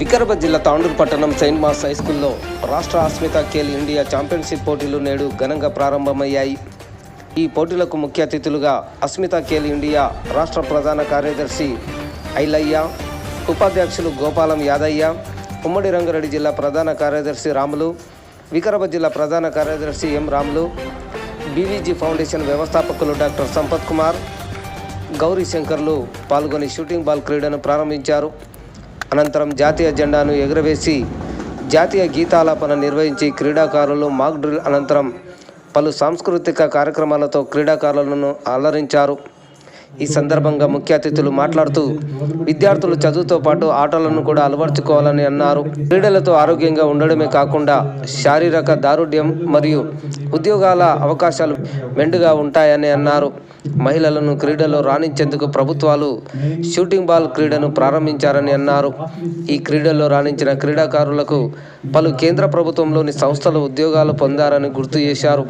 వికారాబాద్ జిల్లా తాండూరు పట్టణం Saint Mars high స్కూల్లో రాష్ట్ర అస్మితా ఖేల్ ఇండియా ఛాంపియన్షిప్ పోటీలు నేడు ఘనంగా ప్రారంభమయ్యాయి. ఈ పోటీలకు ముఖ్య అతిథులుగా అస్మితా ఖేల్ ఇండియా రాష్ట్ర ప్రధాన కార్యదర్శి ఐలయ్య, ఉపాధ్యక్షులు గోపాలం యాదయ్య, ఉమ్మడి రంగారెడ్డి జిల్లా ప్రధాన కార్యదర్శి రాములు, వికారాబాద్ జిల్లా ప్రధాన కార్యదర్శి ఎం రాములు, బీవీజీ ఫౌండేషన్ వ్యవస్థాపకులు డాక్టర్ సంపత్ కుమార్, గౌరీ శంకర్లు పాల్గొని షూటింగ్ బాల్ క్రీడను ప్రారంభించారు. అనంతరం జాతీయ జెండాను ఎగురవేసి జాతీయ గీతాలాపన నిర్వహించి క్రీడాకారులు మాక్ డ్రిల్ అనంతరం పలు సాంస్కృతిక కార్యక్రమాలతో క్రీడాకారులను అలరించారు. ఈ సందర్భంగా ముఖ్య అతిథులు మాట్లాడుతూ విద్యార్థులు చదువుతో పాటు ఆటలను కూడా అలవర్చుకోవాలని అన్నారు. క్రీడలతో ఆరోగ్యంగా ఉండడమే కాకుండా శారీరక దారుఢ్యం మరియు ఉద్యోగాల అవకాశాలు మెండుగా ఉంటాయని అన్నారు. మహిళలను క్రీడలో రాణించేందుకు ప్రభుత్వాలు షూటింగ్ బాల్ క్రీడను ప్రారంభించారని అన్నారు. ఈ క్రీడల్లో రాణించిన క్రీడాకారులకు పలు కేంద్ర ప్రభుత్వంలోని సంస్థలు ఉద్యోగాలు పొందారని గుర్తు చేశారు.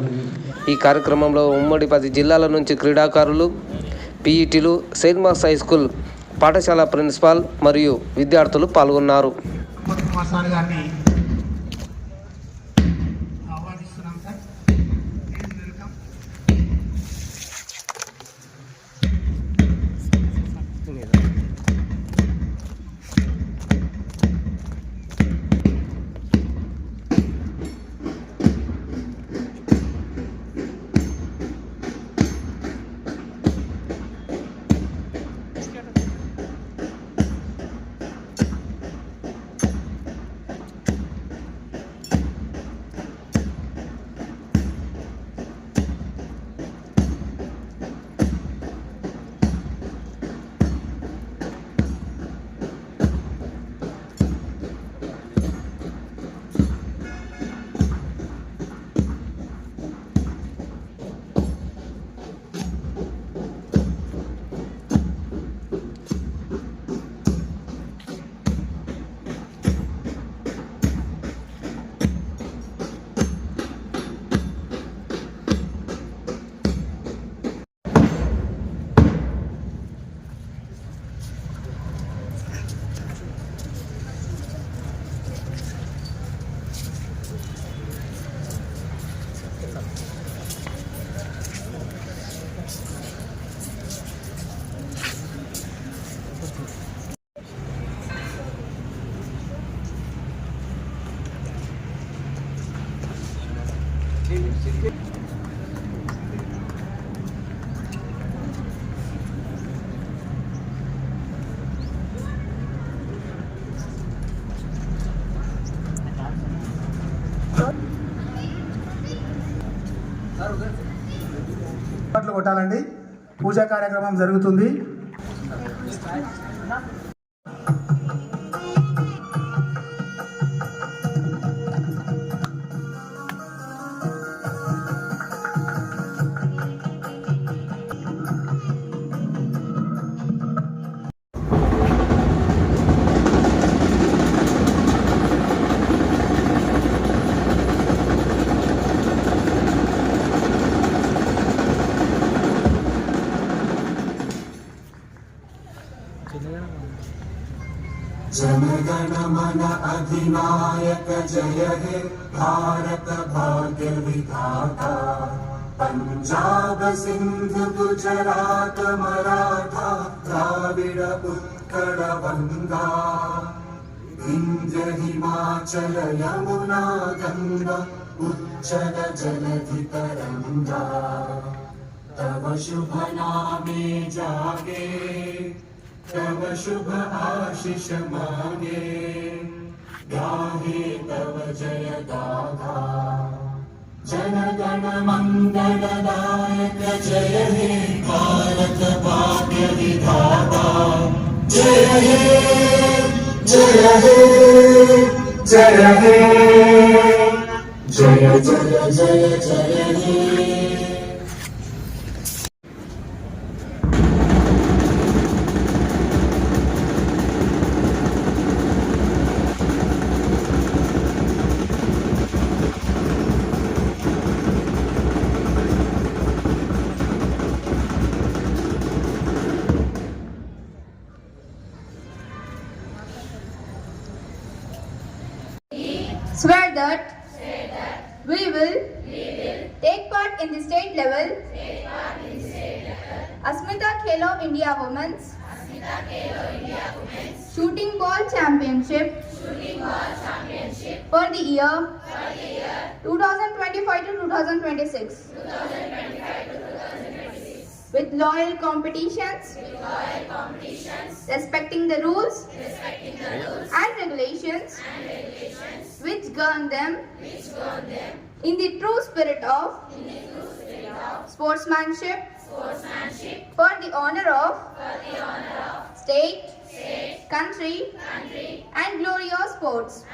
ఈ కార్యక్రమంలో ఉమ్మడి 10 జిల్లాల నుంచి క్రీడాకారులు, పీఈటీలు, సెయింట్ మార్స్ హై స్కూల్ పాఠశాల ప్రిన్సిపాల్ మరియు విద్యార్థులు పాల్గొన్నారు. కొట్టాలండి. పూజా కార్యక్రమం జరుగుతుంది. जनगण मन अधिनायक जय हे भारत भाग्य विधाता, पंजाब सिंध गुजरात मराठा द्राविड उत्कल गंगा, विंध्य हिमाचल यमुना गंगा उच्चल जलधि तरंगा, तव शुभ नामे जागे तव शुभ आशीष मांगे, गाहे तव जय गाथा। जनगण मंगलदायक जय हे भारत भाग्य विधाता, जय हे जय हे जय हे जय जय जय जय हे। Swear that we will take part in the state level Asmita Khelo India Women's Shooting Ball Championship for the year 2025 to 2026 with loyal competitions, respecting the rules and regulations which govern them in the true spirit of sportsmanship for the honor of state, country and glory of sports.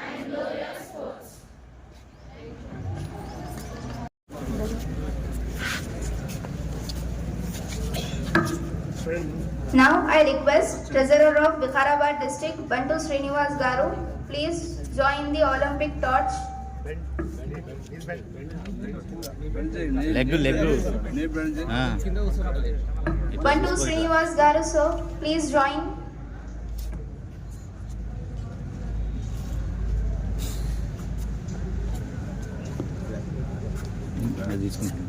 Now I request Treasurer of Vikharabad District Bantu Srinivas Garu, please join the Olympic torch. Leg Bantu Srinivas Garu, sir, please join. తీసుకుంటాను.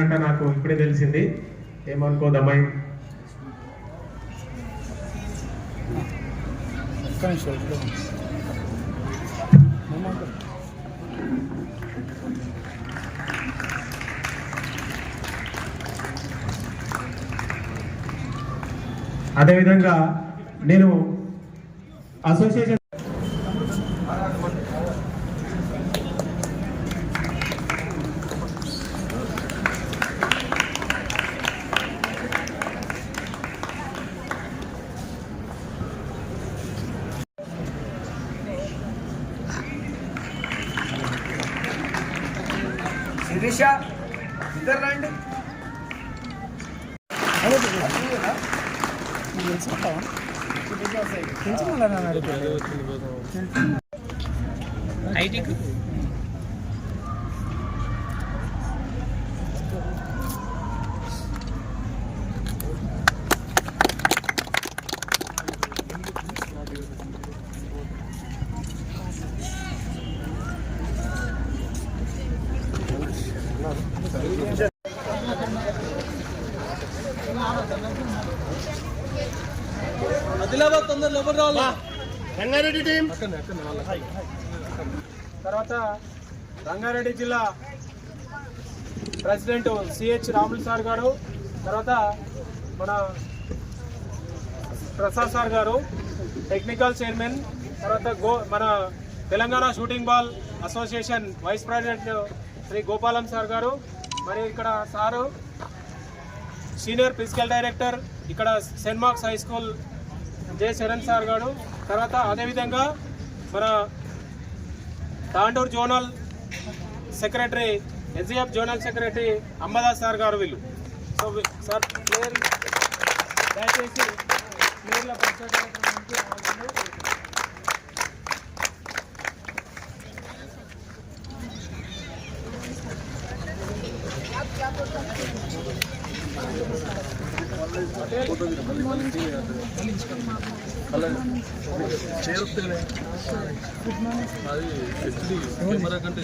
అంటే నాకు ఇప్పుడే తెలిసింది, ఏమనుకోదమ్మాయి. అదేవిధంగా నేను association Sirisha ఇద్దరు రండి. ఐటీకి ఆదిలాబాద్ తొందరలో ఎవరు రావాలి? రంగారెడ్డి టీం. తర్వాత రంగారెడ్డి జిల్లా ప్రెసిడెంట్ సిహెచ్ రాములు సార్ గారు, తర్వాత మన ప్రసాద్ సార్ గారు టెక్నికల్ చైర్మన్, తర్వాత మన Telangana shooting ball association vice president Shri Gopalam sir గారు, మరి ఇక్కడ సారు సీనియర్ ఫిజికల్ డైరెక్టర్ ఇక్కడ Saint Mark's High School J Sharan sir గారు, తర్వాత అదేవిధంగా మన Tandur zonal secretary SGF zonal secretary Ambadas sir గారు వీళ్ళు. సో సార్ ప్లేయర్ దయచేసి ప్లేయర్ల పరిచయం. కెమెరా కంటే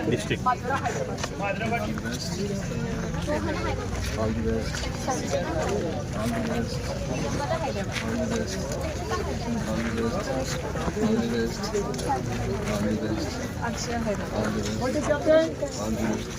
district All the best. What is your plan? All the best.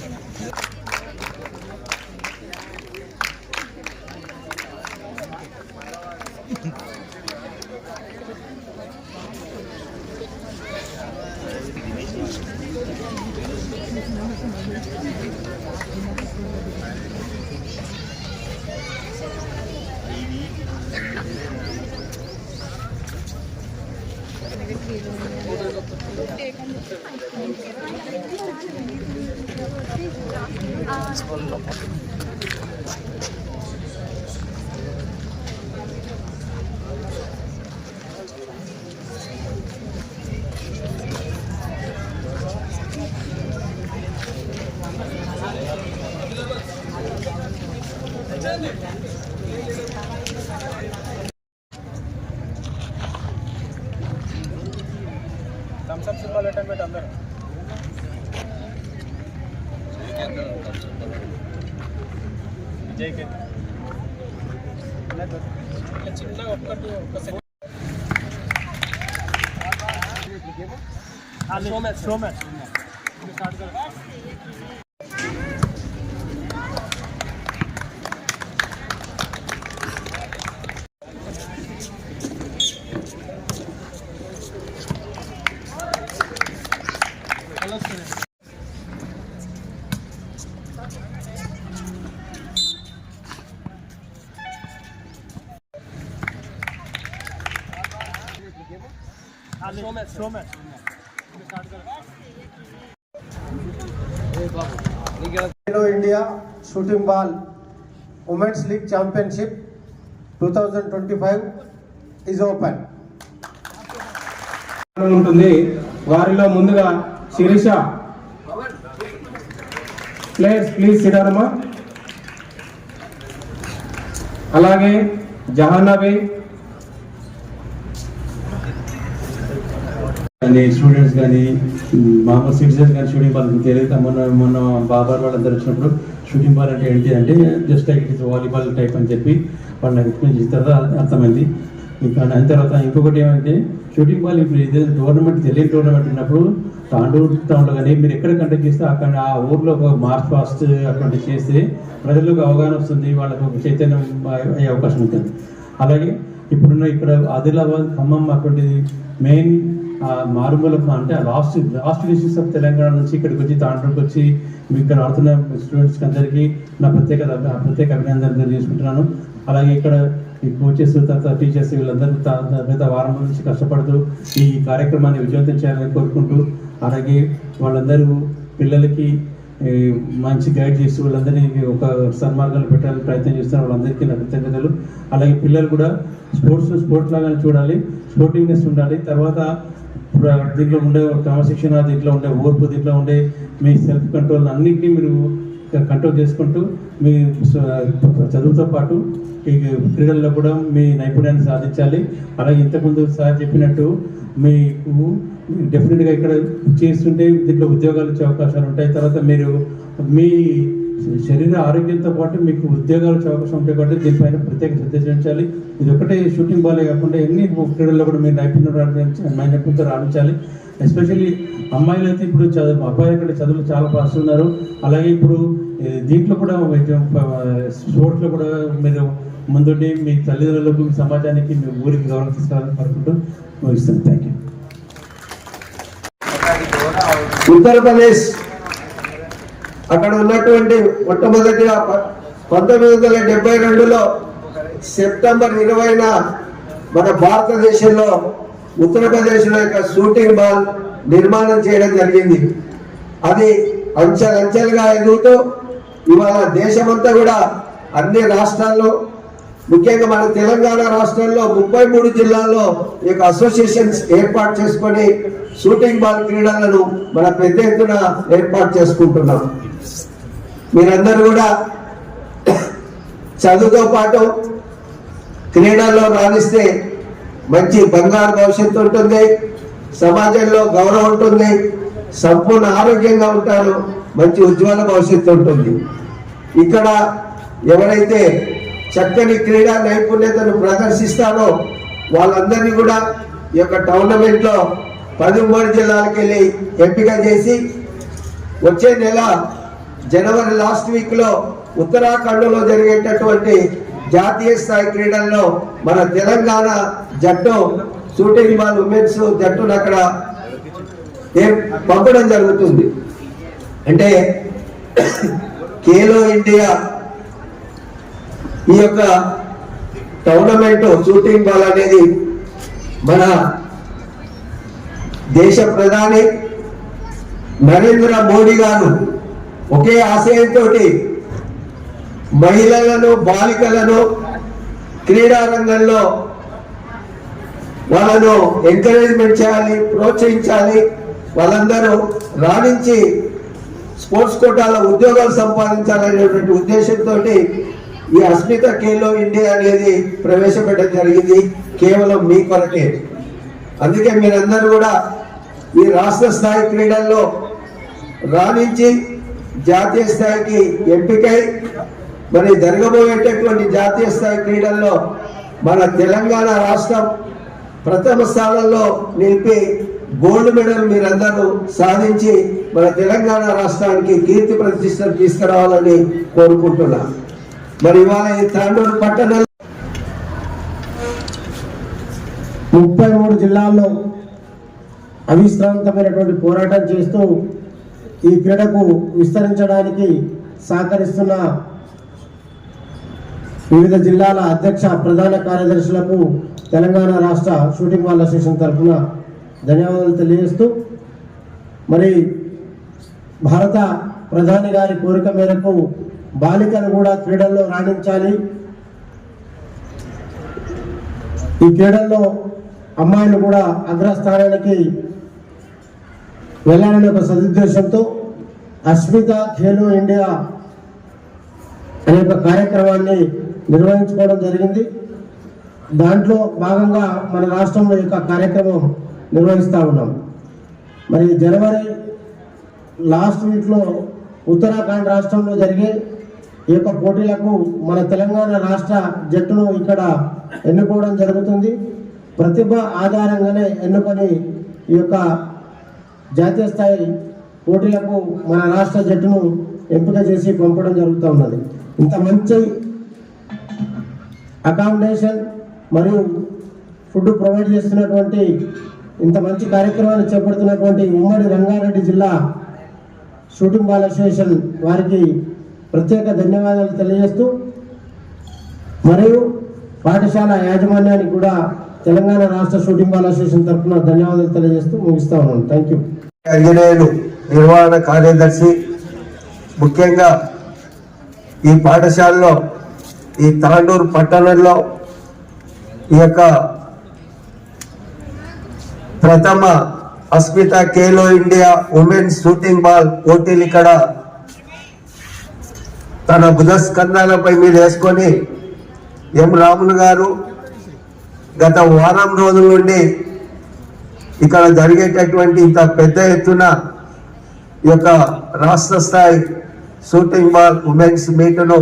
Thumbs up symbol attend అందరూ. విజయ్ కేంద్ర చిన్న ఒక్క second Khelo India Shooting Ball Women's League Championship 2025 is open. ఉంటుంది వారిలో ముందుగా శిరీష ప్లేయర్స్ ప్లీజ్ సిడారమ్మా, అలాగే జహానాబీ కానీ స్టూడెంట్స్ కానీ మామూలు సిటిజన్స్ కానీ షూటింగ్ బాల్ తెలియక మొన్న బాబార్ వాళ్ళందరూ వచ్చినప్పుడు షూటింగ్ బాల్ అంటే ఏంటి అంటే just like it's volleyball type అని చెప్పి వాళ్ళు నాకు ఎక్స్ప్లెయిన్ చేసిన తర్వాత అర్థమైంది. ఇంకా అయిన తర్వాత ఇంకొకటి ఏమంటే షూటింగ్ బాల్ ఇప్పుడు ఇదే టోర్నమెంట్ తెలియని టోర్నమెంట్ ఉన్నప్పుడు తాండూరు టౌన్లో కానీ మీరు ఎక్కడ కండక్ట్ చేస్తే అక్కడ ఆ ఊర్లో ఒక మార్చ్ పాస్ట్ అటువంటి చేస్తే ప్రజలకు అవగాహన వస్తుంది, వాళ్ళకు ఒక చైతన్యం అయ్యే అవకాశం ఉంటుంది. అలాగే ఇప్పుడున్న ఇక్కడ ఆదిలాబాద్ ఖమ్మం అటువంటి మెయిన్ మారుమూల అంటే లాస్ట్ డిస్ట్రిక్ట్స్ ఆఫ్ తెలంగాణ నుంచి ఇక్కడికి వచ్చి తాండూరుకి వచ్చి మీ ఇక్కడ ఆడుతున్న స్టూడెంట్స్కి అందరికీ నా ప్రత్యేక అభినందనలు తెలియజేసుకుంటున్నాను. అలాగే ఇక్కడ ఈ కోచెస్ తర్వాత టీచర్స్ వీళ్ళందరూ గత వారం నుంచి కష్టపడుతూ ఈ కార్యక్రమాన్ని విజయవంతం చేయాలని కోరుకుంటూ, అలాగే వాళ్ళందరూ పిల్లలకి మంచి గైడ్ చేస్తూ వాళ్ళందరినీ ఒక సన్మార్గాలు పెట్టాలని ప్రయత్నం చేస్తున్నారు. వాళ్ళందరికీ నా కృతజ్ఞతలు. అలాగే పిల్లలు కూడా స్పోర్ట్స్ లాగానే చూడాలి, స్పోర్టివ్నెస్ ఉండాలి. తర్వాత దీంట్లో ఉండే క్రమశిక్షణ, దీంట్లో ఉండే ఓర్పు, దీంట్లో ఉండే మీ సెల్ఫ్ కంట్రోల్ అన్నింటినీ మీరు కంట్రోల్ చేసుకుంటూ మీ చదువుతో పాటు ఈ క్రీడల్లో కూడా మీ నైపుణ్యాన్ని సాధించాలి. అలాగే ఇంతకుముందు సార్ చెప్పినట్టు మీకు డెఫినెట్గా ఇక్కడ చేస్తుంటే దీంట్లో ఉద్యోగాలు వచ్చే అవకాశాలు ఉంటాయి. తర్వాత మీరు మీ శరీర ఆరోగ్యంతో పాటు మీకు ఉద్యోగాలు వచ్చే అవకాశం ఉంటాయి కాబట్టి దీనిపైన ప్రత్యేక శ్రద్ధ చూపించాలి. ఇది ఒకటే షూటింగ్ బాలే కాకుండా ఎన్ని క్రీడల్లో కూడా మీరు నైపుణ్యంతో రాణించాలి. ఎస్పెషల్లీ అమ్మాయిలు అయితే ఇప్పుడు అబ్బాయిల కంటే చదువులు చాలా పాస్తున్నారు. అలాగే ఇప్పుడు దీంట్లో కూడా స్పోర్ట్స్లో కూడా మీరు ముందుండి మీ తల్లిదండ్రులకు, మీ సమాజానికి, మీ ఊరికి గౌరవం తీసుకురావాలని కోరుకుంటూ ముగిస్తాను. Thank you. ఉత్తరప్రదేశ్ అక్కడ ఉన్నటువంటి మొట్టమొదటిగా 1972లో సెప్టెంబర్ 20న మన భారతదేశంలో ఉత్తరప్రదేశ్లో యొక్క షూటింగ్ బాల్ నిర్మాణం చేయడం జరిగింది. అది అంచెలంచెలుగా ఎదుగుతూ ఇవాళ దేశమంతా కూడా అన్ని రాష్ట్రాల్లో, ముఖ్యంగా మన తెలంగాణ రాష్ట్రంలో 33 జిల్లాల్లో ఈ యొక్క అసోసియేషన్స్ ఏర్పాటు చేసుకొని షూటింగ్ బాల్ క్రీడలను మన పెద్ద ఎత్తున ఏర్పాటు చేసుకుంటున్నాం. మీరందరూ కూడా చదువుతో పాటు క్రీడల్లో రాణిస్తే మంచి బంగారు భవిష్యత్తు ఉంటుంది, సమాజంలో గౌరవం ఉంటుంది, సంపూర్ణ ఆరోగ్యంగా ఉంటారు, మంచి ఉజ్వల భవిష్యత్తు ఉంటుంది. ఇక్కడ ఎవరైతే చక్కని క్రీడా నైపుణ్యతను ప్రదర్శిస్తారో వాళ్ళందరినీ కూడా ఈ యొక్క టోర్నమెంట్లో 13 జిల్లాలకు వెళ్ళి ఎంపిక చేసి వచ్చే నెల జనవరి లాస్ట్ వీక్లో ఉత్తరాఖండ్లో జరిగేటటువంటి జాతీయ స్థాయి క్రీడల్లో మన తెలంగాణ జట్టు షూటింగ్ బాల్ ఉమెన్స్ జట్టును అక్కడ పంపడం జరుగుతుంది. అంటే ఖేలో ఇండియా ఈ యొక్క టోర్నమెంట్ షూటింగ్ బాల్ అనేది మన దేశ ప్రధాని నరేంద్ర మోడీ గారు ఒకే ఆశయంతో మహిళలను, బాలికలను క్రీడా రంగంలో వాళ్ళను ఎంకరేజ్మెంట్ చేయాలి, ప్రోత్సహించాలి, వాళ్ళందరూ రాణించి స్పోర్ట్స్ కోటాలో ఉద్యోగాలు సంపాదించాలనేటువంటి ఉద్దేశంతో ఈ అస్మిత ఖేలో ఇండియా అనేది ప్రవేశపెట్టడం జరిగింది, కేవలం మీ కొరకే. అందుకే మీరందరూ కూడా ఈ రాష్ట్ర స్థాయి క్రీడల్లో రాణించి జాతీయ స్థాయికి ఎంపికై మరి జరగబోయేటటువంటి జాతీయ స్థాయి క్రీడల్లో మన తెలంగాణ రాష్ట్రం ప్రథమ స్థానంలో నిలిపి గోల్డ్ మెడల్ మీరందరూ సాధించి మన తెలంగాణ రాష్ట్రానికి కీర్తి ప్రతిష్టలు తీసుకురావాలని కోరుకుంటున్నా. మరి ఇవాళ ఈ తాండూరు పట్టణంలో 33 జిల్లాల్లో అవిశ్రాంతమైనటువంటి పోరాటం చేస్తూ ఈ క్రీడకు విస్తరించడానికి సహకరిస్తున్న వివిధ జిల్లాల అధ్యక్ష ప్రధాన కార్యదర్శులకు తెలంగాణ రాష్ట్ర షూటింగ్ బాల్ అసోసియేషన్ తరఫున ధన్యవాదాలు తెలియజేస్తూ, మరి భారత ప్రధాని గారి కోరిక మేరకు బాలికలు కూడా క్రీడల్లో రాణించాలి, ఈ క్రీడల్లో అమ్మాయిలు కూడా అగ్రస్థానానికి వెళ్ళాలనే ఒక సదుద్దేశంతో అస్మిత ఖేలో ఇండియా అనే ఒక కార్యక్రమాన్ని నిర్వహించుకోవడం జరిగింది. దాంట్లో భాగంగా మన రాష్ట్రంలో ఈ యొక్క కార్యక్రమం నిర్వహిస్తూ ఉన్నాం. మరి జనవరి లాస్ట్ వీక్లో ఉత్తరాఖండ్ రాష్ట్రంలో జరిగే ఈ యొక్క పోటీలకు మన తెలంగాణ రాష్ట్ర జట్టును ఇక్కడ ఎన్నుకోవడం జరుగుతుంది. ప్రతిభ ఆధారంగానే ఎన్నుకొని ఈ యొక్క జాతీయ స్థాయి పోటీలకు మన రాష్ట్ర జట్టును ఎంపిక చేసి పంపడం జరుగుతూ ఉన్నది. ఇంత మంచి అకామిడేషన్ మరియు ఫుడ్ ప్రొవైడ్ చేస్తున్నటువంటి ఇంత మంచి కార్యక్రమాన్ని చేపడుతున్నటువంటి ఉమ్మడి రంగారెడ్డి జిల్లా షూటింగ్ బాల్ అసోసియేషన్ వారికి ప్రత్యేక ధన్యవాదాలు తెలియజేస్తూ, మరియు పాఠశాల యాజమాన్యానికి కూడా తెలంగాణ రాష్ట్ర షూటింగ్ బాల్ అసోసియేషన్ తరఫున ధన్యవాదాలు తెలియజేస్తూ ముగిస్తా ఉన్నాను. Thank you. ఆంజనేయులు నిర్వహణ కార్యదర్శి, ముఖ్యంగా ఈ పాఠశాలలో ఈ తాండూరు పట్టణంలో ఈ యొక్క ప్రథమ Asmita Khelo India women's shooting ball పోటీలు ఇక్కడ తన భుజస్కంధాలపై మీద వేసుకొని ఎం రాములు గారు గత వారం రోజుల నుండి ఇక్కడ జరిగేటటువంటి ఇంత పెద్ద ఎత్తున ఈ యొక్క రాష్ట్ర స్థాయి షూటింగ్ బాల్ ఉమెన్స్ మీట్ను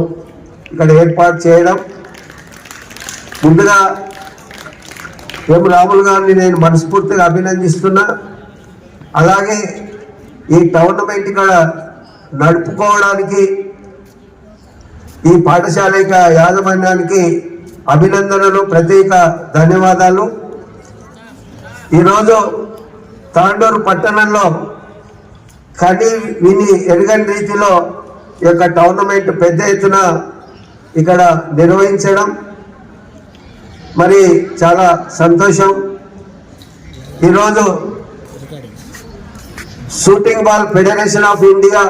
ఇక్కడ ఏర్పాటు చేయడం, ముందుగా ఎం రాములు గారిని నేను మనస్ఫూర్తిగా అభినందిస్తున్నా. అలాగే ఈ టోర్నమెంట్ ఇక్కడ నడుపుకోవడానికి ఈ పాఠశాల యాజమాన్యానికి అభినందనలు, ప్రత్యేక ధన్యవాదాలు. ఈరోజు తాండూరు పట్టణంలో కని విని ఎరగని రీతిలో ఈ యొక్క టోర్నమెంట్ పెద్ద ఎత్తున ఇక్కడ నిర్వహించడం మరి చాలా సంతోషం. ఈరోజు shooting ball federation of India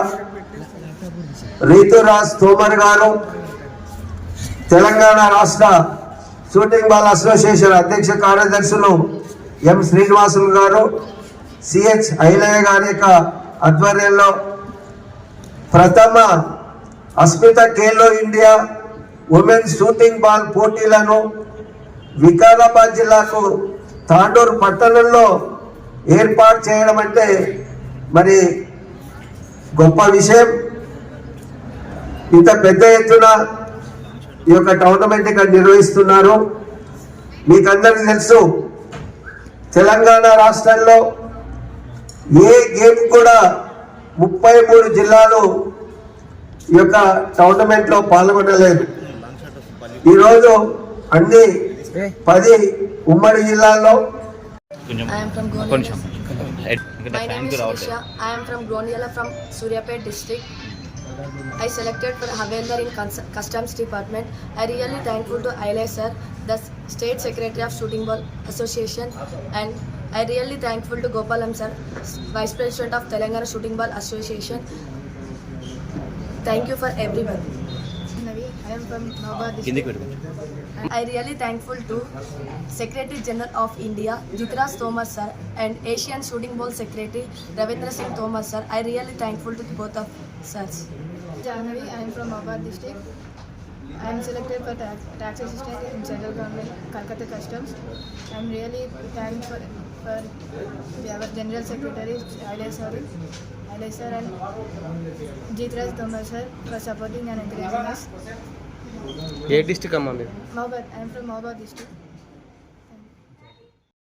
Rituraj Tomar గారు, తెలంగాణ రాష్ట్ర షూటింగ్ బాల్ అసోసియేషన్ అధ్యక్ష కార్యదర్శులు ఎం శ్రీనివాసులు గారు, సిహెచ్ ఐలయ్య గారి యొక్క ఆధ్వర్యంలో ప్రథమ Asmita Khelo India women's shooting ball పోటీలను వికారాబాద్ జిల్లాకు తాండూరు పట్టణంలో ఏర్పాటు చేయడం అంటే మరి గొప్ప విషయం. ఇంత పెద్ద ఎత్తున ఈ యొక్క టోర్నమెంట్ ఇక్కడ నిర్వహిస్తున్నారు. మీకందరికీ తెలుసు, తెలంగాణ రాష్ట్రంలో ఏ గేమ్ కూడా 33 జిల్లాలు ఈ యొక్క టోర్నమెంట్లో పాల్గొనలేదు. ఈరోజు అన్ని 10 ఉమ్మడి జిల్లాల్లో. I am from Gondiala. My name is Nisha. I am from Gondiala from Suryapet district. I selected for Havildar in Customs Department. I really thankful to Ailey sir, the State Secretary of Shooting Ball Association, and I really thankful to Gopalam sir, Vice President of Telangana Shooting Ball Association. Thank you for everyone. I am from Navabad district. I really thankful to Secretary General of India, Jitraj Tomar sir, and Asian Shooting Ball Secretary Ravindra Singh Tomar sir. I really thankful to both of sirs. Janvi, I am from Navabad district. I am selected for tax assistant in Central Government, Calcutta Customs. I am really thankful for our General Secretary, Ailey sir and Jitraj Tomar sir for supporting and encouraging us. A district అమ్మా మీరు? Navabad, I am from Navabad district.